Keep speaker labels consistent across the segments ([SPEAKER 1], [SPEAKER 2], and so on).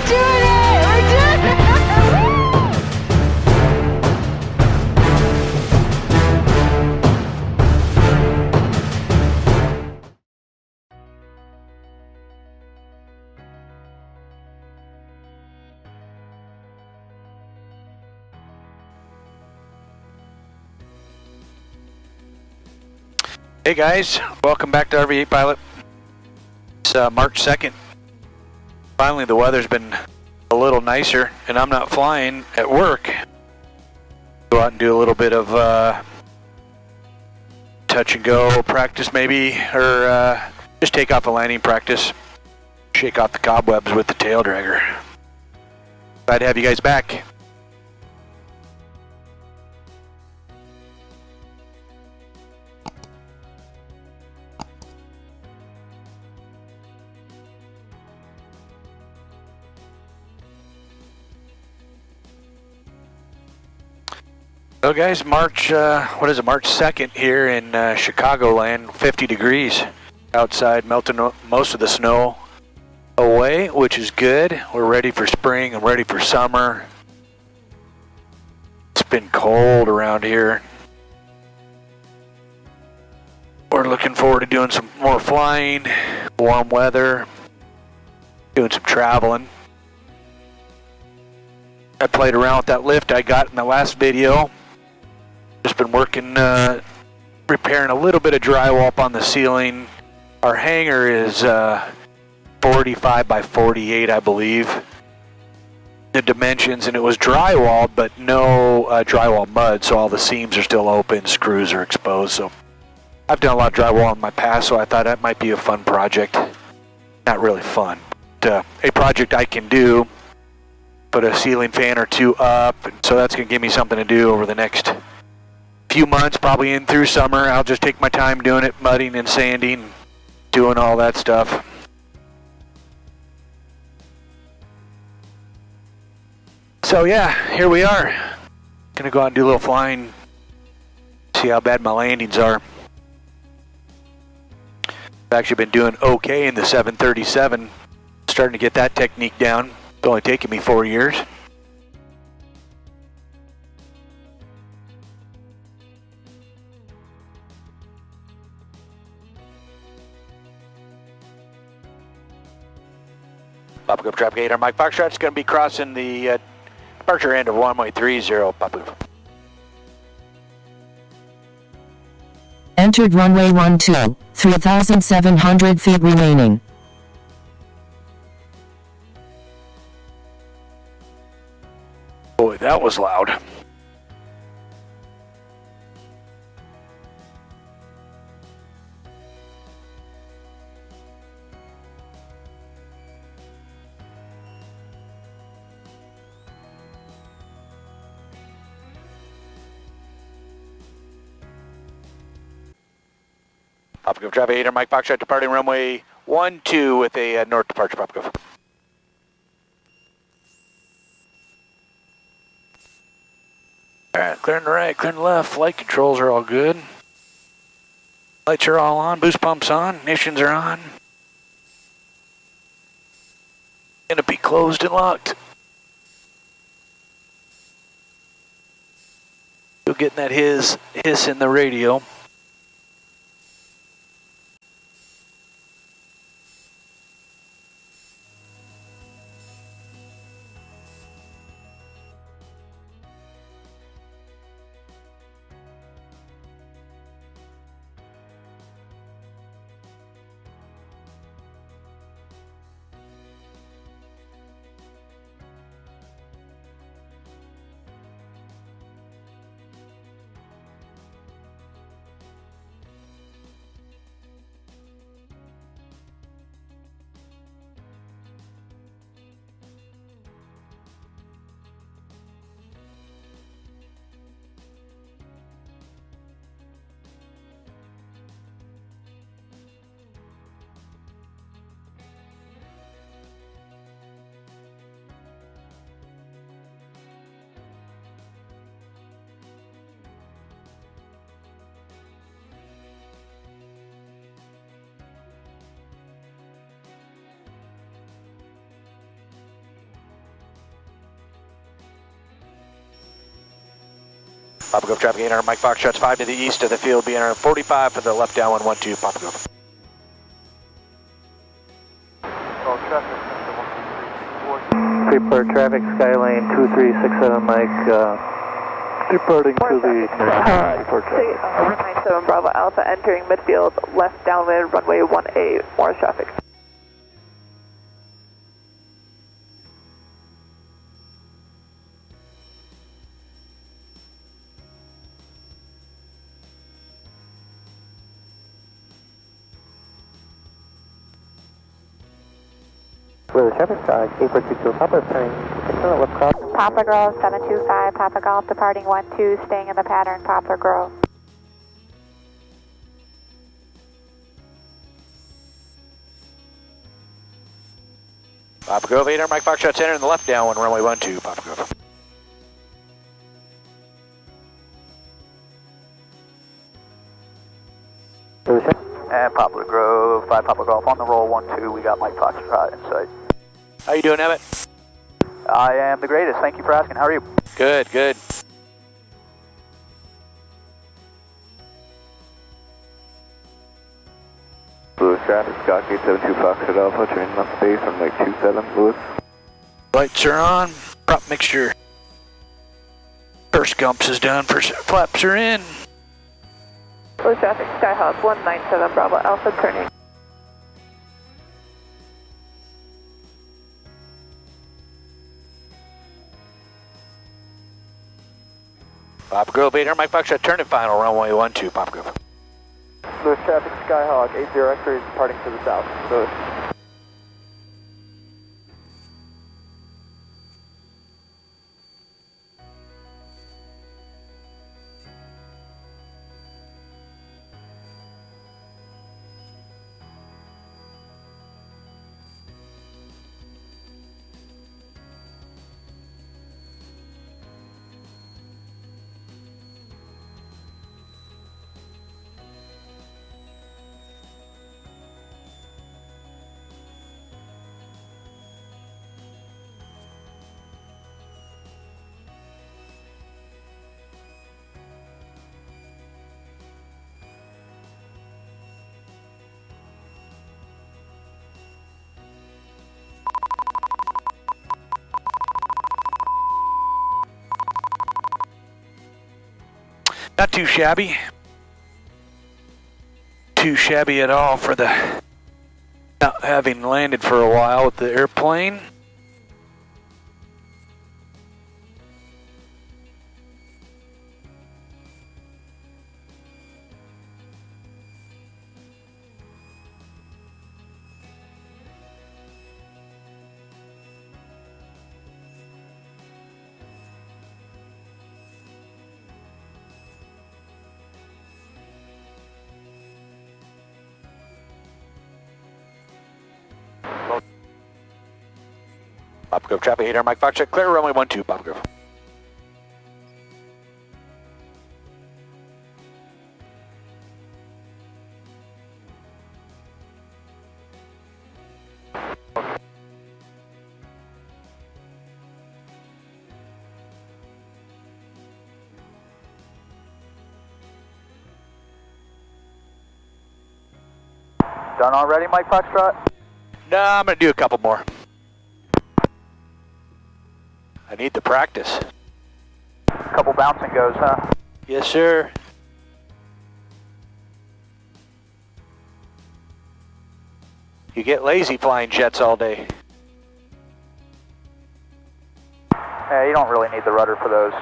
[SPEAKER 1] doing it! We're doing it!
[SPEAKER 2] Hey guys, welcome back to RV8 Pilot. It's March 2nd. Finally the weather's been a little nicer and I'm not flying at work. Go out and do a little bit of touch and go practice maybe, or just take off a landing practice. Shake off the cobwebs with the tail dragger. Glad to have you guys back. So guys, March 2nd here in Chicagoland, 50 degrees outside, melting most of the snow away, which is good. We're ready for spring and ready for summer. It's been cold around here. We're looking forward to doing some more flying, warm weather, doing some traveling. I played around with that lift I got in the last video. Just been working, repairing a little bit of drywall up on the ceiling. Our hangar is 45 by 48, I believe, the dimensions, and it was drywalled, but no drywall mud, so all the seams are still open, screws are exposed. So I've done a lot of drywall in my past, so I thought that might be a fun project. Not really fun, but a project I can do. Put a ceiling fan or two up, and so that's going to give me something to do over the next few months, probably in through summer. I'll just take my time doing it, mudding and sanding, doing all that stuff. So yeah, here we are. Gonna go out and do a little flying, see how bad my landings are. I've actually been doing okay in the 737, starting to get that technique down. It's only taken me 4 years. Papa Traffic 8, Mike Foxtrot's going to be crossing the departure end of runway 30, Papa.
[SPEAKER 3] Entered runway 12, 3,700 feet remaining.
[SPEAKER 2] Boy, that was loud. Papa Traffic 8, Mike Foxtrot departing runway 12 with a north departure, Papa. Alright, clearing the right, clearing the left, flight controls are all good. Lights are all on, boost pumps on, ignitions are on. Gonna be closed and locked. Still getting that hiss in the radio. Papa Golf traffic 800, Mike Foxtrot's 5 to the east of the field, be 45 for the left downwind 12, Papa Golf.
[SPEAKER 4] All traffic, 12364. Prepare traffic, Skylane 2367, Mike, departing to the report traffic.
[SPEAKER 1] 197 Bravo Alpha entering midfield, left downwind, runway 18, Morris traffic.
[SPEAKER 4] With the traffic, 8422 Papa, turning left cross.
[SPEAKER 1] Poplar Grove 725, Papa Golf departing 12, staying in the pattern, Poplar Grove.
[SPEAKER 2] Papa Grove 800, Mike Foxtrot's entering the left downwind, runway 12, Papa Grove.
[SPEAKER 4] And Poplar Grove, 5 Poplar Golf on the roll, 12, we got Mike Foxtrot in sight.
[SPEAKER 2] How you doing, Emmett?
[SPEAKER 4] I am the greatest, thank you for asking, how are you?
[SPEAKER 2] Good, good.
[SPEAKER 4] Lewis traffic, Scott Gate 72 Foxtrot Alpha, turning left base on Lake 27, Lewis.
[SPEAKER 2] Lights are on, prop mixture. First gumps is done, first flaps are in.
[SPEAKER 1] Lewis traffic, Skyhawk 197 Bravo Alpha turning.
[SPEAKER 2] Papa Grove 800, Mike Foxtrot turning final, runway 12, Papa Grove.
[SPEAKER 4] Lewis traffic, Skyhawk 80 X-ray departing to the south, Lewis.
[SPEAKER 2] Not too shabby. Too shabby at all for the not having landed for a while with the airplane. Papa Grove traffic 800, Mike Foxtrot, clear runway 12, Papa Grove.
[SPEAKER 4] Done already, Mike Foxtrot?
[SPEAKER 2] No, I'm going to do a couple more. I need the practice.
[SPEAKER 4] Couple bounce and goes, huh?
[SPEAKER 2] Yes, sir. You get lazy flying jets all day.
[SPEAKER 4] Yeah, you don't really need the rudder for those.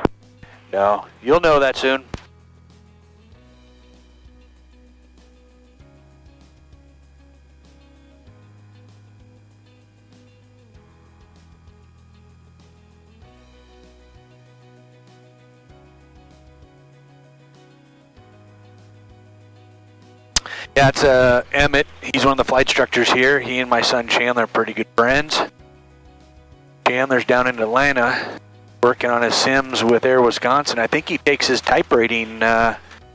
[SPEAKER 2] No, you'll know that soon. Yeah, it's Emmett. He's one of the flight instructors here. He and my son Chandler are pretty good friends. Chandler's down in Atlanta working on his sims with Air Wisconsin. I think he takes his type rating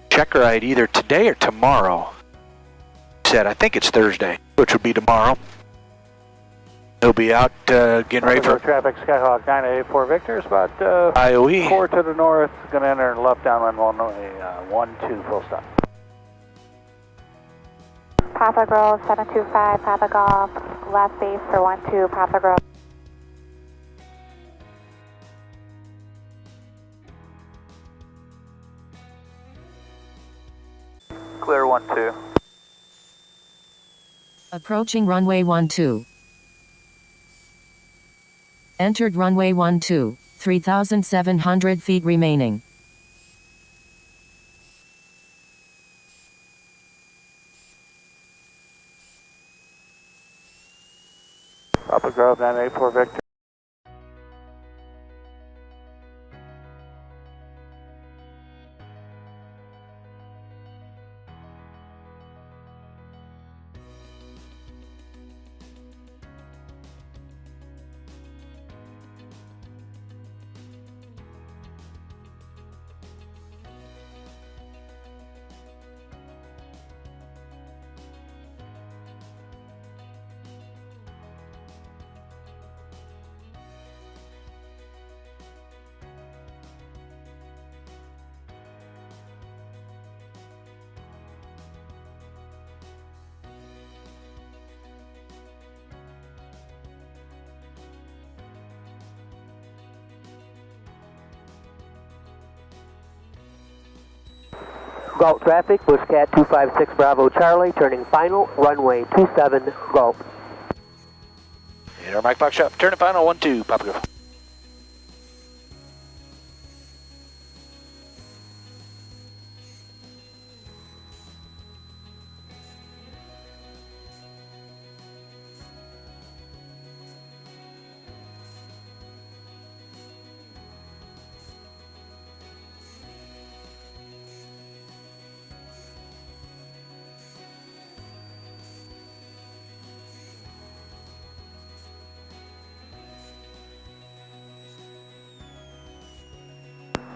[SPEAKER 2] check ride either today or tomorrow. He said, I think it's Thursday, which would be tomorrow. He'll be out getting ready for
[SPEAKER 4] traffic, Skyhawk 984 Victor is about
[SPEAKER 2] IOE.
[SPEAKER 4] 4 to the north, going to enter left downwind runway 12, full stop.
[SPEAKER 1] Papa Grove 725, Papa Golf, left base for 12, Papa Grove.
[SPEAKER 4] Clear 12.
[SPEAKER 3] Approaching runway 12. Entered runway 12, 3,700 feet remaining.
[SPEAKER 4] Papa Grove 984 Victor.
[SPEAKER 5] Gulf traffic, Bushcat 256 Bravo Charlie, turning final, runway 27 Gulf.
[SPEAKER 2] Air Mike Fox Shop, turn it final 12, Papa Grove.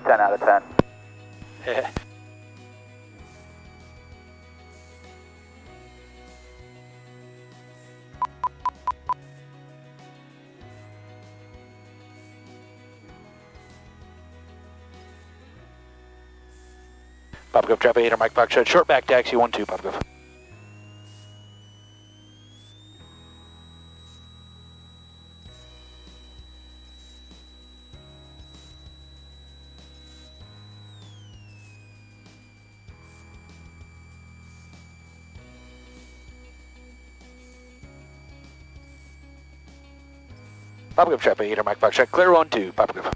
[SPEAKER 4] Ten out of 10.
[SPEAKER 2] Yeah. Papa Grove traffic 8 Mike Fox Shop, short back taxi 12, Papa Grove. Papa Grove traffic 8 Mike Fox Shop, clear 12, Papa Grove.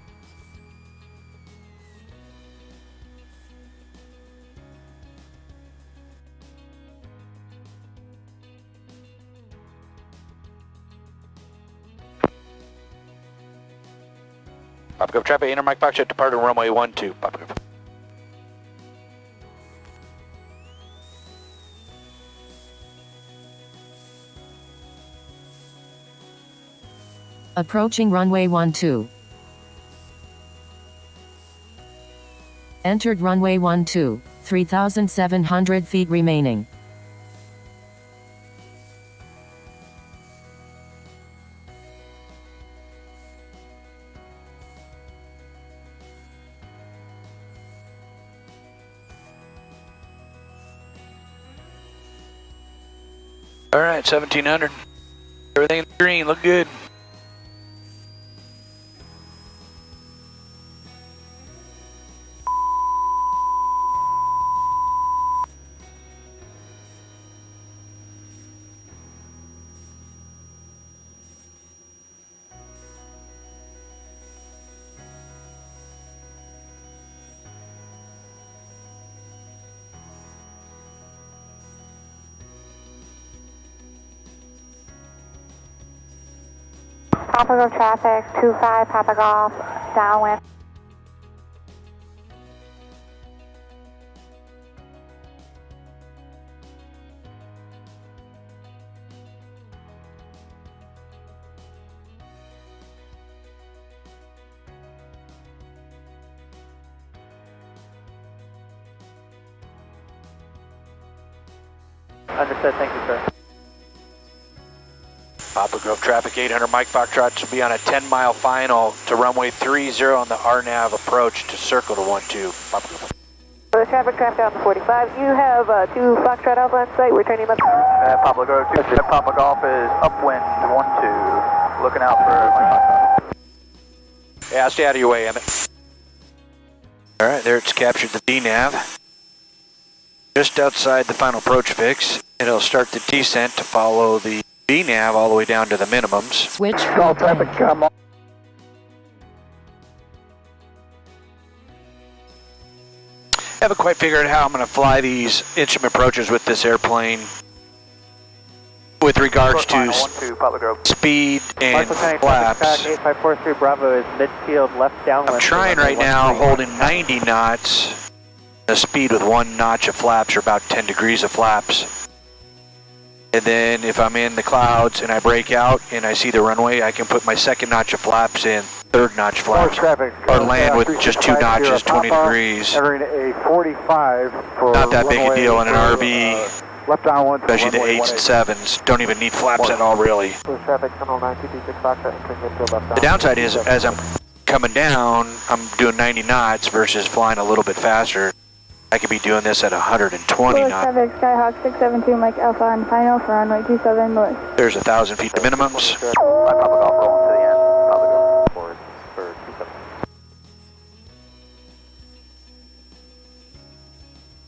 [SPEAKER 2] Papa Grove traffic 8 Mike Fox Shop, departing runway 12, Papa Grove.
[SPEAKER 3] Approaching runway 12. Entered runway 12, 3,700 feet remaining.
[SPEAKER 2] All right, 1700. Everything in the green, look good.
[SPEAKER 1] Papa Grove traffic 25, Papa Golf, downwind.
[SPEAKER 4] Understood, thank you, sir.
[SPEAKER 2] Poplar Grove traffic 800 Mike Foxtrot will be on a 10-mile final to runway 30 on the RNAV approach to circle to 12 Poplar Grove.
[SPEAKER 1] For the traffic craft out to 45, you have 2 Foxtrot Alpha on site, returning left.
[SPEAKER 4] Papa Grove 2, Papa Golf is upwind 12, looking out for Mike Foxtrot.
[SPEAKER 2] Yeah, stay out of your way, Emmett. Alright, there it's captured the DNAV. Just outside the final approach fix, it'll start the descent to follow the VNAV all the way down to the minimums.
[SPEAKER 3] Switch
[SPEAKER 4] All
[SPEAKER 3] fuel
[SPEAKER 4] traffic,
[SPEAKER 3] tank.
[SPEAKER 4] come on.
[SPEAKER 2] Haven't quite figured out how I'm going to fly these instrument approaches with this airplane with regards to speed and flaps.
[SPEAKER 5] 8543 Bravo is midfield left downwind.
[SPEAKER 2] I'm trying right now holding 90 knots. The speed with 1 notch of flaps, or about 10 degrees of flaps. And then if I'm in the clouds and I break out and I see the runway, I can put my 2nd notch of flaps in, 3rd notch flaps,
[SPEAKER 4] Traffic,
[SPEAKER 2] or land with just 2 notches, 20 degrees.
[SPEAKER 4] Entering a 45 for
[SPEAKER 2] Not that big a deal in an RV,
[SPEAKER 4] left downwind,
[SPEAKER 2] especially the 8s and 7s. Don't even need flaps at all, really.
[SPEAKER 5] Traffic, tunnel 926 Foxtrot, entering midfield left
[SPEAKER 2] The downside is, as I'm coming down, I'm doing 90 knots versus flying a little bit faster. I could be doing this at 120 knots.
[SPEAKER 6] Traffic, Skyhawk 672 Mike Alpha on final for runway 27 north.
[SPEAKER 2] There's 1,000 feet to minimums.
[SPEAKER 4] Papa Golf rolling to the end. Papa Golf forward for 27.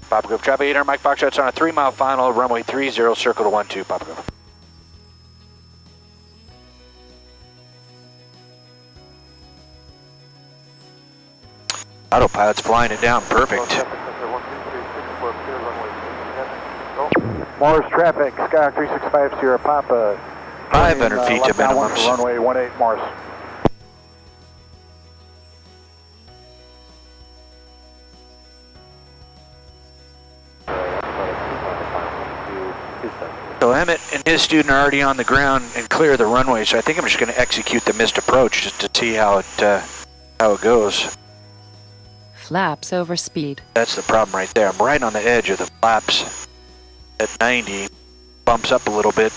[SPEAKER 2] Papa Grove traffic 800 Mike Foxtrot's on a 3-mile final, runway 30, circle to 12 Papa Grove. Autopilot's flying it down perfect.
[SPEAKER 4] Morris traffic, Skyhawk 365 Sierra Papa.
[SPEAKER 2] 500 feet to
[SPEAKER 4] left downwind
[SPEAKER 2] minimums.
[SPEAKER 4] for runway 18 Morris.
[SPEAKER 2] So Emmett and his student are already on the ground and clear the runway, so I think I'm just going to execute the missed approach just to see how it goes.
[SPEAKER 3] Flaps over speed.
[SPEAKER 2] That's the problem right there. I'm right on the edge of the flaps at 90. Bumps up a little bit.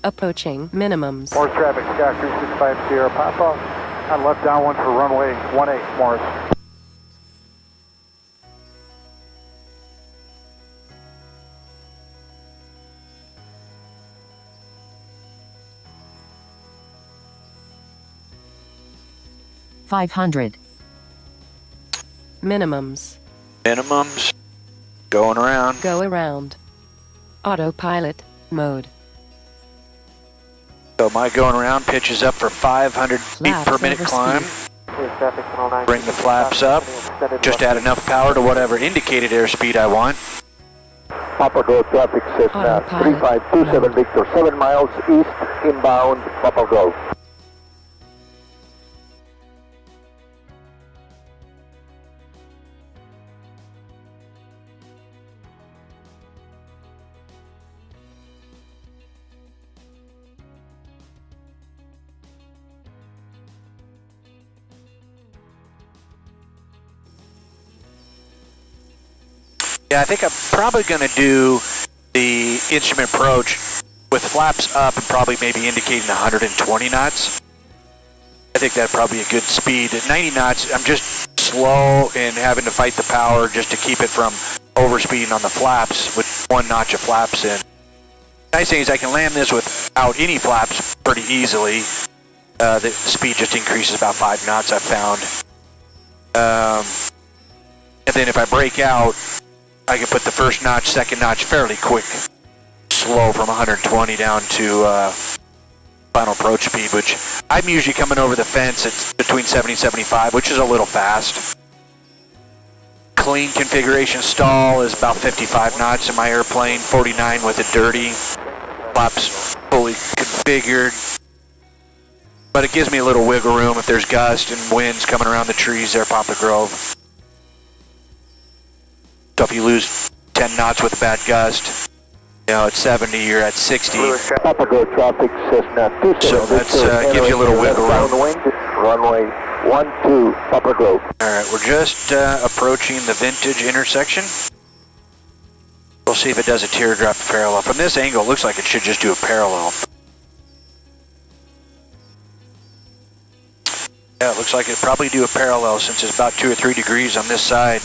[SPEAKER 3] Approaching minimums.
[SPEAKER 4] Morris traffic, Skyhawk 365 Sierra Papa. On left downwind for runway 18 Morris.
[SPEAKER 3] $500. Minimums.
[SPEAKER 2] Minimums. Going around.
[SPEAKER 3] Go around. Autopilot mode.
[SPEAKER 2] So my going around pitches up for 500 feet
[SPEAKER 3] Flaps
[SPEAKER 2] per minute
[SPEAKER 3] over
[SPEAKER 2] climb.
[SPEAKER 3] speed.
[SPEAKER 2] Bring the flaps up. Just add enough power to whatever indicated airspeed I want.
[SPEAKER 4] Papa Grove traffic, Cessna
[SPEAKER 3] Autopilot.
[SPEAKER 4] 3527 Victor, 7 miles east, inbound, Papa Grove.
[SPEAKER 2] Yeah, I think I'm probably going to do the instrument approach with flaps up and probably maybe indicating 120 knots. I think that'd probably be a good speed. At 90 knots, I'm just slow and having to fight the power just to keep it from overspeeding on the flaps with 1 notch of flaps in. Nice thing is I can land this without any flaps pretty easily. The speed just increases about 5 knots, I've found. And then if I break out, I can put the first notch, second notch fairly quick, slow from 120 down to final approach speed, which I'm usually coming over the fence at between 70 and 75, which is a little fast. Clean configuration stall is about 55 knots in my airplane, 49 with it dirty. Flaps fully configured. But it gives me a little wiggle room if there's gust and winds coming around the trees there, Poplar Grove. So if you lose 10 knots with a bad gust, you know, at 70, you're at 60.
[SPEAKER 4] Papa Grove traffic, Cessna 27
[SPEAKER 2] So that's gives you a little wiggle room.
[SPEAKER 4] Downwind, runway 12, Papa Grove.
[SPEAKER 2] Alright, we're just approaching the Vintage intersection. We'll see if it does a teardrop parallel. From this angle, it looks like it should just do a parallel. Yeah, it looks like it'd probably do a parallel since it's about 2 or 3 degrees on this side.